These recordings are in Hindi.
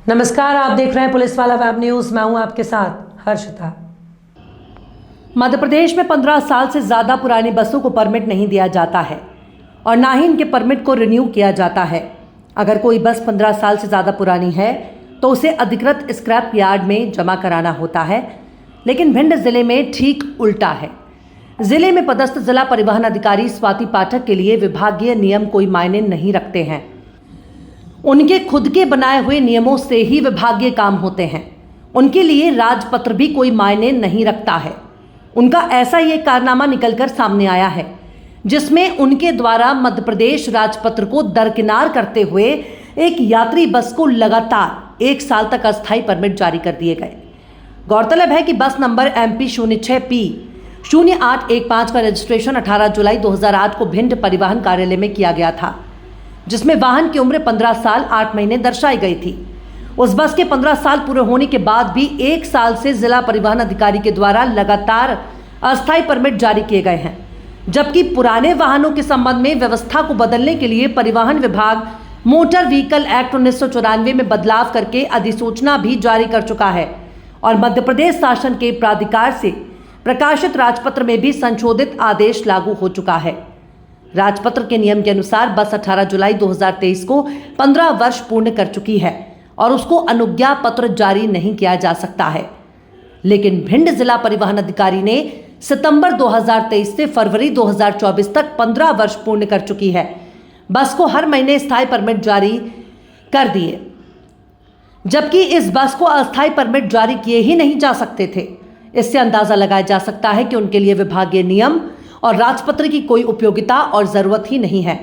नमस्कार, आप देख रहे हैं पुलिस वाला वेब न्यूज। मैं हूं आपके साथ हर्षिता। मध्य प्रदेश में 15 साल से ज्यादा पुरानी बसों को परमिट नहीं दिया जाता है और ना ही इनके परमिट को रिन्यू किया जाता है। अगर कोई बस 15 साल से ज्यादा पुरानी है तो उसे अधिकृत स्क्रैप यार्ड में जमा कराना होता है, लेकिन भिंड जिले में ठीक उल्टा है। जिले में पदस्थ जिला परिवहन अधिकारी स्वाति पाठक के लिए विभागीय नियम कोई मायने नहीं रखते हैं। उनके खुद के बनाए हुए नियमों से ही विभागीय काम होते हैं। उनके लिए राजपत्र भी कोई मायने नहीं रखता है। उनका ऐसा ये कारनामा निकलकर सामने आया है, जिसमें उनके द्वारा मध्य प्रदेश राजपत्र को दरकिनार करते हुए एक यात्री बस को लगातार 1 साल तक अस्थायी परमिट जारी कर दिए गए। गौरतलब है कि बस नंबर MP 06P 0815 का रजिस्ट्रेशन 18 जुलाई 2008 को भिंड परिवहन कार्यालय में किया गया था, जिसमें वाहन की उम्र 15 साल 8 महीने दर्शाई गई थी। उस बस के 15 साल पूरे होने के बाद भी 1 साल से जिला परिवहन अधिकारी के द्वारा लगातार अस्थायी परमिट जारी किए गए हैं, जबकि पुराने वाहनों के संबंध में व्यवस्था को बदलने के लिए परिवहन विभाग मोटर व्हीकल एक्ट 1994 में बदलाव करके अधिसूचना भी जारी कर चुका है और मध्य प्रदेश शासन के प्राधिकार से प्रकाशित राजपत्र में भी संशोधित आदेश लागू हो चुका है। राजपत्र के नियम के अनुसार बस 18 जुलाई 2023 को 15 वर्ष पूर्ण कर चुकी है और उसको अनुज्ञा पत्र जारी नहीं किया जा सकता है, लेकिन भिंड जिला परिवहन अधिकारी ने सितंबर 2023 से फरवरी 2024 तक 15 वर्ष पूर्ण कर चुकी है। बस को हर महीने स्थायी परमिट जारी कर दिए, जबकि इस बस को अस्थायी परमिट जारी किए ही नहीं जा सकते थे। इससे अंदाजा लगाया जा सकता है कि उनके लिए विभागीय नियम और राजपत्र की कोई उपयोगिता और जरूरत ही नहीं है,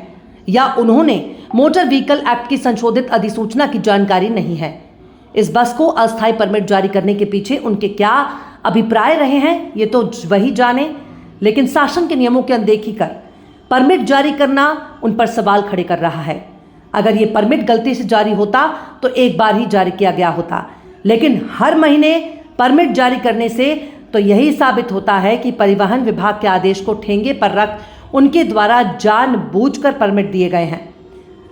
या उन्होंने मोटर व्हीकल एक्ट की संशोधित अधिसूचना की जानकारी नहीं है। इस बस को अस्थायी परमिट जारी करने के पीछे उनके क्या अभिप्राय रहे हैं, ये तो वही जाने, लेकिन शासन के नियमों की अनदेखी कर परमिट जारी करना उन पर सवाल खड़े कर रहा है। अगर ये परमिट गलती से जारी होता तो एक बार ही जारी किया गया होता, लेकिन हर महीने परमिट जारी करने से तो यही साबित होता है कि परिवहन विभाग के आदेश को ठेंगे पर रख उनके द्वारा जानबूझकर परमिट दिए गए हैं।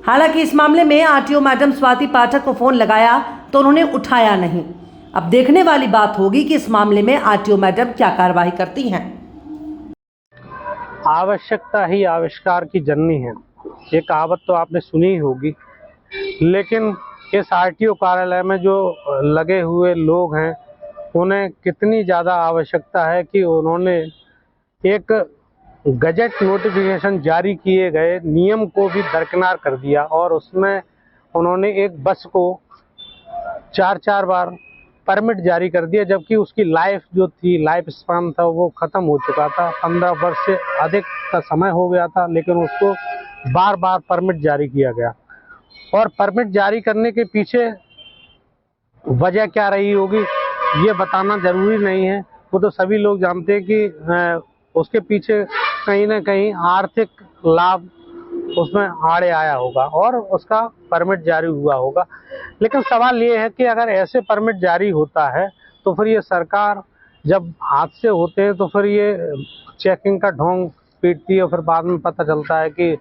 हालांकि इस मामले में RTO मैडम स्वाति पाठक को फोन लगाया तो उन्होंने उठाया नहीं। अब देखने वाली बात होगी कि इस मामले में RTO मैडम क्या कार्रवाई करती हैं। आवश्यकता ही आविष्कार की जननी है, ये कहावत तो आपने सुनी ही होगी। लेकिन इस RTO कार्यालय में जो लगे हुए लोग हैं, उन्हें कितनी ज़्यादा आवश्यकता है कि उन्होंने एक गजट नोटिफिकेशन जारी किए गए नियम को भी दरकिनार कर दिया और उसमें उन्होंने एक बस को 4 बार परमिट जारी कर दिया, जबकि उसकी लाइफ स्पान था वो ख़त्म हो चुका था। 15 वर्ष से अधिक का समय हो गया था, लेकिन उसको बार बार परमिट जारी किया गया। और परमिट जारी करने के पीछे वजह क्या रही होगी ये बताना ज़रूरी नहीं है, वो तो सभी लोग जानते हैं कि उसके पीछे कहीं ना कहीं आर्थिक लाभ उसमें आड़े आया होगा और उसका परमिट जारी हुआ होगा। लेकिन सवाल ये है कि अगर ऐसे परमिट जारी होता है तो फिर ये सरकार जब हादसे होते हैं तो फिर ये चेकिंग का ढोंग पीटती है, फिर बाद में पता चलता है कि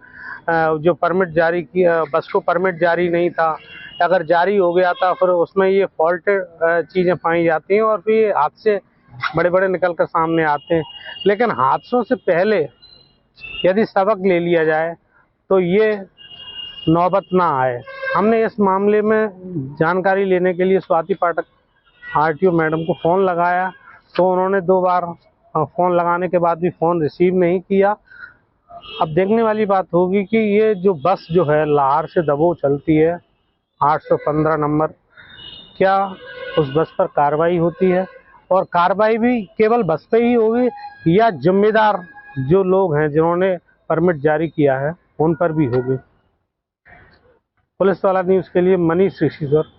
जो परमिट जारी किया बस को परमिट जारी नहीं था, अगर जारी हो गया था फिर उसमें ये फॉल्टेड चीज़ें पाई जाती हैं और फिर ये हादसे बड़े बड़े निकल कर सामने आते हैं। लेकिन हादसों से पहले यदि सबक ले लिया जाए तो ये नौबत ना आए। हमने इस मामले में जानकारी लेने के लिए स्वाति पाठक RTO मैडम को फ़ोन लगाया तो उन्होंने 2 बार फ़ोन लगाने के बाद भी फ़ोन रिसीव नहीं किया। अब देखने वाली बात होगी कि ये जो बस जो है लाहौर से दबोच चलती है 815 नंबर, क्या उस बस पर कार्रवाई होती है और कार्रवाई भी केवल बस पे ही होगी या जिम्मेदार जो लोग हैं जिन्होंने परमिट जारी किया है उन पर भी होगी। पुलिस वाला न्यूज़ के लिए मनीष ऋषि सर।